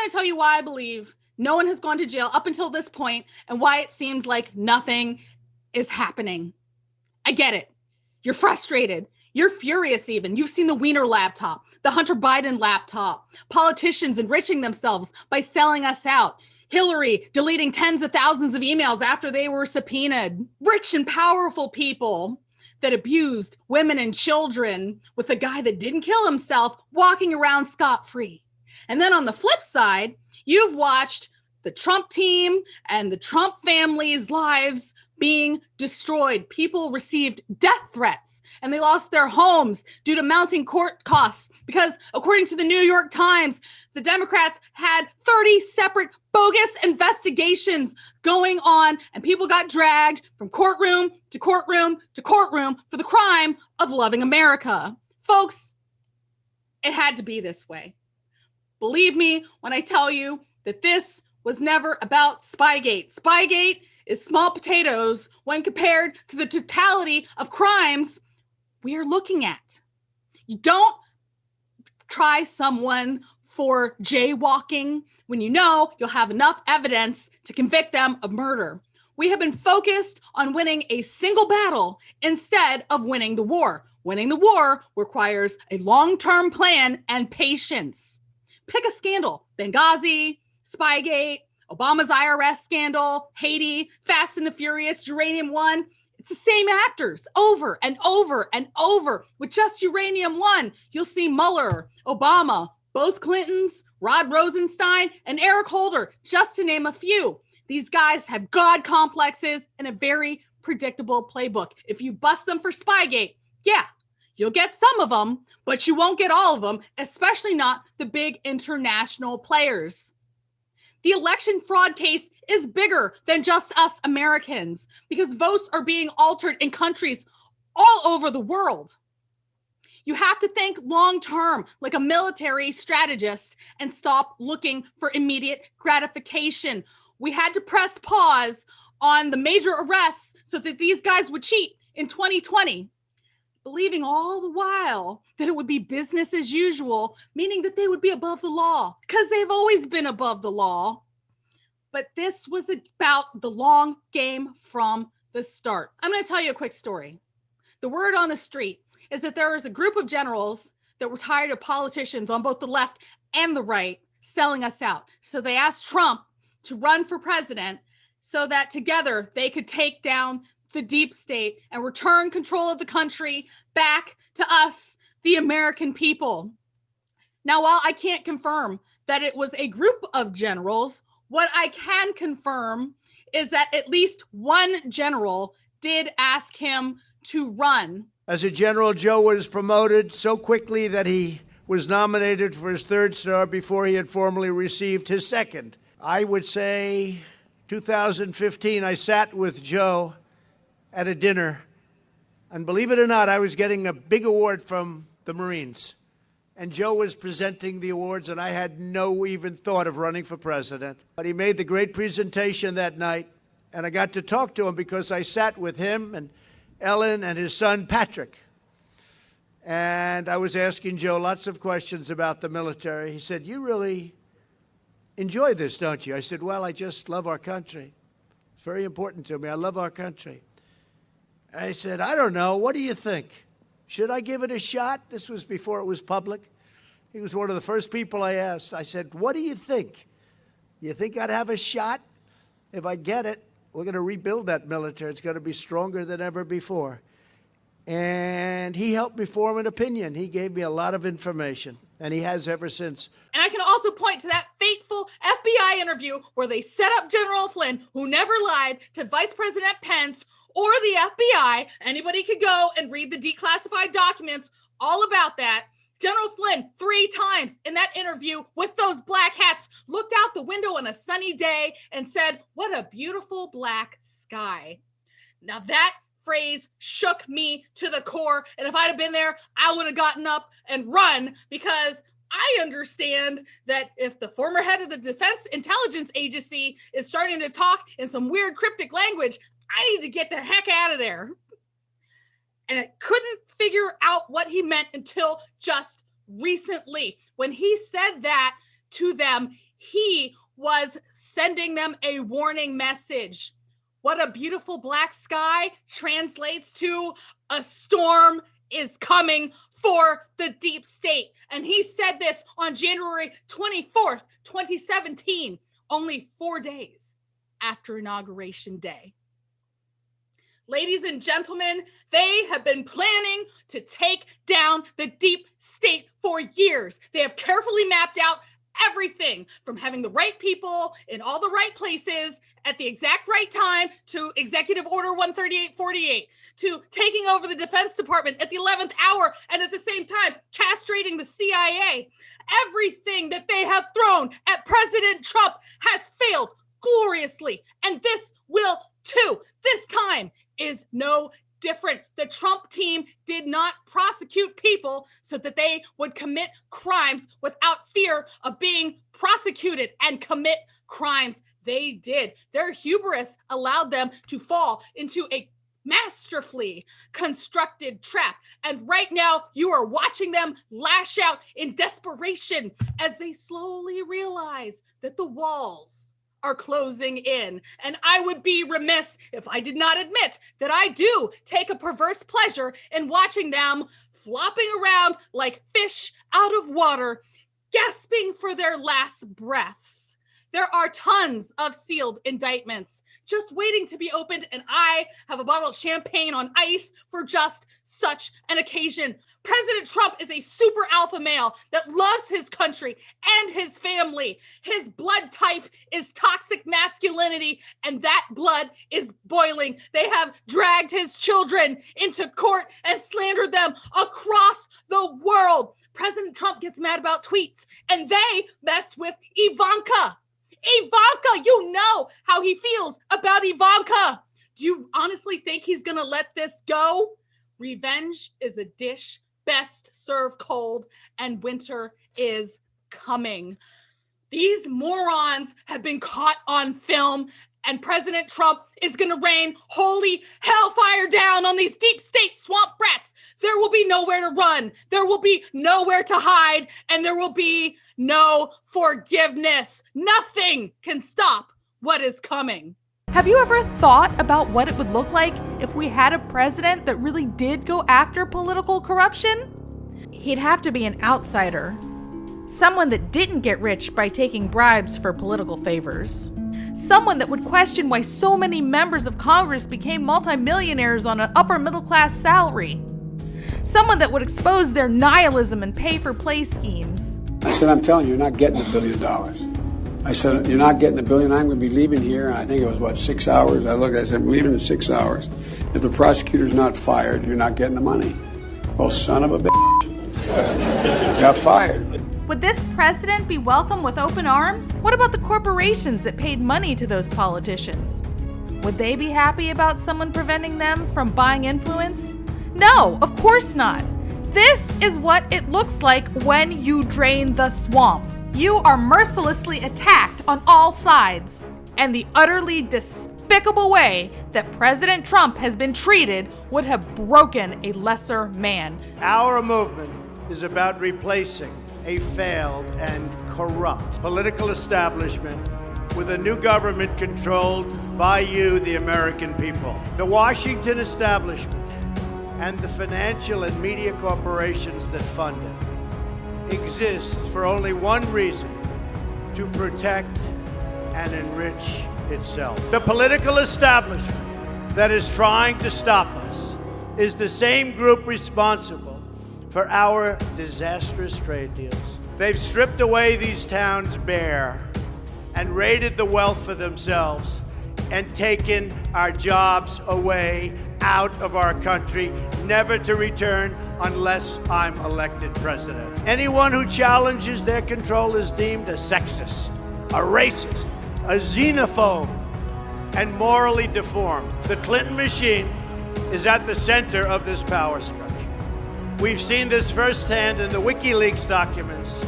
to tell you why I believe no one has gone to jail up until this point and why it seems like nothing is happening. I get it. You're frustrated. You're furious even. You've seen the Wiener laptop, the Hunter Biden laptop, politicians enriching themselves by selling us out. Hillary deleting tens of thousands of emails after they were subpoenaed. Rich and powerful people that abused women and children with a guy that didn't kill himself walking around scot-free. And then on the flip side, you've watched the Trump team and the Trump family's lives being destroyed. People received death threats and they lost their homes due to mounting court costs because, according to the New York Times, the Democrats had 30 separate bogus investigations going on and people got dragged from courtroom to courtroom to courtroom for the crime of loving America. Folks, it had to be this way. Believe me when I tell you that this was never about Spygate. Spygate is small potatoes when compared to the totality of crimes we are looking at. You don't try someone for jaywalking when you know you'll have enough evidence to convict them of murder. We have been focused on winning a single battle instead of winning the war. Winning the war requires a long-term plan and patience. Pick a scandal: Benghazi, Spygate, Obama's IRS scandal, Haiti, Fast and the Furious, Uranium One. It's the same actors over and over and over. With just Uranium One, you'll see Mueller, Obama, both Clintons, Rod Rosenstein, and Eric Holder, just to name a few. These guys have God complexes and a very predictable playbook. If you bust them for Spygate, yeah, you'll get some of them, but you won't get all of them, especially not the big international players. The election fraud case is bigger than just us Americans because votes are being altered in countries all over the world. You have to think long-term like a military strategist and stop looking for immediate gratification. We had to press pause on the major arrests so that these guys would cheat in 2020, believing all the while that it would be business as usual, meaning that they would be above the law because they've always been above the law. But this was about the long game from the start. I'm going to tell you a quick story. The word on the street is that there is a group of generals that were tired of politicians on both the left and the right selling us out. So they asked Trump to run for president so that together they could take down the deep state and return control of the country back to us, the American people. Now, while I can't confirm that it was a group of generals, what I can confirm is that at least one general did ask him to run. As a general, Joe was promoted so quickly that he was nominated for his third star before he had formally received his second. I would say 2015, I sat with Joe at a dinner, and believe it or not, I was getting a big award from the Marines. And Joe was presenting the awards, and I had no even thought of running for president. But he made the great presentation that night, and I got to talk to him because I sat with him and Ellen and his son, Patrick. And I was asking Joe lots of questions about the military. He said, "You really enjoy this, don't you?" I said, "Well, I just love our country. It's very important to me. I love our country." I said, "I don't know. What do you think? Should I give it a shot?" This was before it was public. He was one of the first people I asked. I said, "What do you think? You think I'd have a shot? If I get it, we're going to rebuild that military. It's going to be stronger than ever before." And he helped me form an opinion. He gave me a lot of information, and he has ever since. And I can also point to that fateful FBI interview where they set up General Flynn, who never lied, to Vice President Pence or the FBI. Anybody could go and read the declassified documents all about that. General Flynn, 3 times in that interview with those black hats, looked out the window on a sunny day and said, "What a beautiful black sky." Now that phrase shook me to the core. And if I'd have been there, I would have gotten up and run, because I understand that if the former head of the Defense Intelligence Agency is starting to talk in some weird cryptic language, I need to get the heck out of there. And I couldn't figure out what he meant until just recently. When he said that to them, He was sending them a warning message. What a beautiful black sky translates to a storm is coming for the deep state. And he said this on January 24th, 2017, only 4 days after Inauguration Day. Ladies and gentlemen, they have been planning to take down the deep state for years. They have carefully mapped out everything from having the right people in all the right places at the exact right time to Executive Order 13848, to taking over the Defense Department at the 11th hour and at the same time castrating the CIA. Everything that they have thrown at President Trump has failed gloriously, and this will too. This time is no different. The Trump team did not prosecute people so that they would commit crimes without fear of being prosecuted and commit crimes. They did. Their hubris allowed them to fall into a masterfully constructed trap. And right now, you are watching them lash out in desperation as they slowly realize that the walls are closing in. And I would be remiss if I did not admit that I do take a perverse pleasure in watching them flopping around like fish out of water, gasping for their last breaths. There are tons of sealed indictments just waiting to be opened, and I have a bottle of champagne on ice for just such an occasion. President Trump is a super alpha male that loves his country and his family. His blood type is toxic masculinity, and that blood is boiling. They have dragged his children into court and slandered them across the world. President Trump gets mad about tweets, and they messed with Ivanka. Ivanka, you know how he feels about Ivanka. Do you honestly think he's going to let this go? Revenge is a dish best served cold, and winter is coming. These morons have been caught on film, and President Trump is going to rain holy hellfire down on these deep state swamp rats. There will be nowhere to run. There will be nowhere to hide, and there will be no forgiveness. Nothing can stop what is coming. Have you ever thought about what it would look like if we had a president that really did go after political corruption? He'd have to be an outsider. Someone that didn't get rich by taking bribes for political favors. Someone that would question why so many members of Congress became multimillionaires on an upper middle class salary. Someone that would expose their nihilism and pay-for-play schemes. I said, I'm telling you, you're not getting $1 billion. I said, you're not getting $1 billion. I'm going to be leaving here. And I think it was, 6 hours? I said, I'm leaving in 6 hours. If the prosecutor's not fired, you're not getting the money. Well, son of a bitch. Got fired. Would this president be welcomed with open arms? What about the corporations that paid money to those politicians? Would they be happy about someone preventing them from buying influence? No, of course not. This is what it looks like when you drain the swamp. You are mercilessly attacked on all sides, and the utterly despicable way that President Trump has been treated would have broken a lesser man. Our movement is about replacing a failed and corrupt political establishment with a new government controlled by you, the American people. The Washington establishment and the financial and media corporations that fund it exists for only one reason: to protect and enrich itself. The political establishment that is trying to stop us is the same group responsible for our disastrous trade deals. They've stripped away these towns bare and raided the wealth for themselves and taken our jobs away out of our country, never to return unless I'm elected president. Anyone who challenges their control is deemed a sexist, a racist, a xenophobe, and morally deformed. The Clinton machine is at the center of this power structure. We've seen this firsthand in the WikiLeaks documents,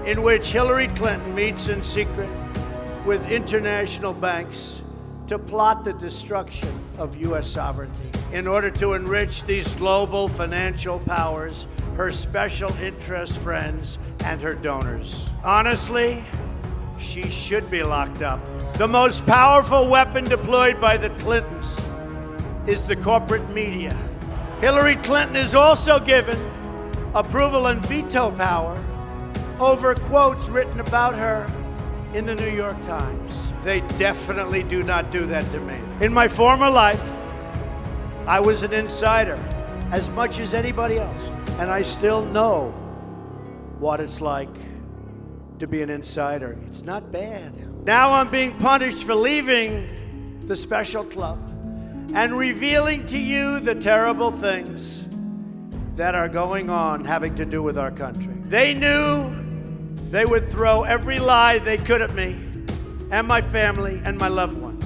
in which Hillary Clinton meets in secret with international banks to plot the destruction of U.S. sovereignty in order to enrich these global financial powers, her special interest friends, and her donors. Honestly, She should be locked up. The most powerful weapon deployed by the Clintons is the corporate media. Hillary Clinton is also given approval and veto power over quotes written about her in the New York Times. They definitely do not do that to me. In my former life, I was an insider as much as anybody else, and I still know what it's like to be an insider. It's not bad. Now I'm being punished for leaving the special club and revealing to you the terrible things that are going on having to do with our country. They knew they would throw every lie they could at me and my family and my loved ones.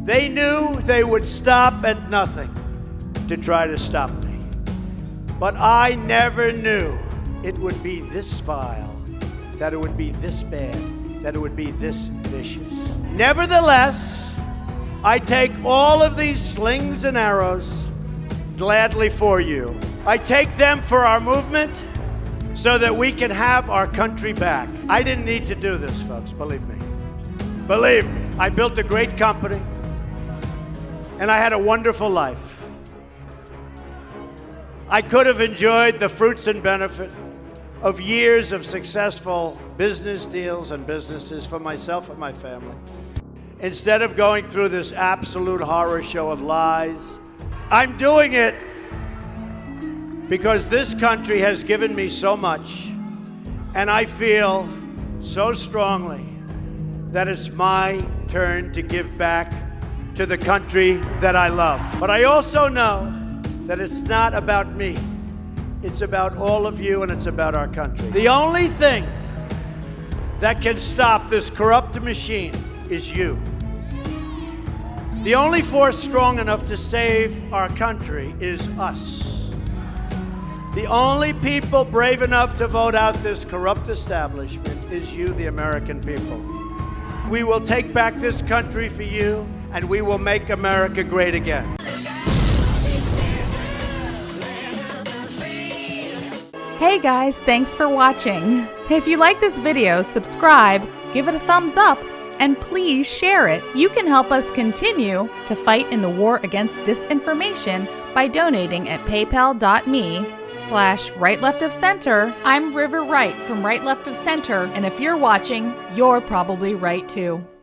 They knew they would stop at nothing to try to stop me. But I never knew it would be this vile, that it would be this bad, that it would be this vicious. Nevertheless, I take all of these slings and arrows gladly for you. I take them for our movement so that we can have our country back. I didn't need to do this, folks, believe me. Believe me, I built a great company and I had a wonderful life. I could have enjoyed the fruits and benefit of years of successful business deals and businesses for myself and my family. Instead of going through this absolute horror show of lies, I'm doing it because this country has given me so much, and I feel so strongly that it's my turn to give back to the country that I love. But I also know that it's not about me. It's about all of you, and it's about our country. The only thing that can stop this corrupt machine is you. The only force strong enough to save our country is us. The only people brave enough to vote out this corrupt establishment is you, the American people. We will take back this country for you, and we will make America great again. Hey guys, thanks for watching. If you like this video, subscribe, give it a thumbs up, and please share it. You can help us continue to fight in the war against disinformation by donating at paypal.me/right-left-of-center. I'm River Wright from Right Left of Center, and if you're watching, you're probably right too.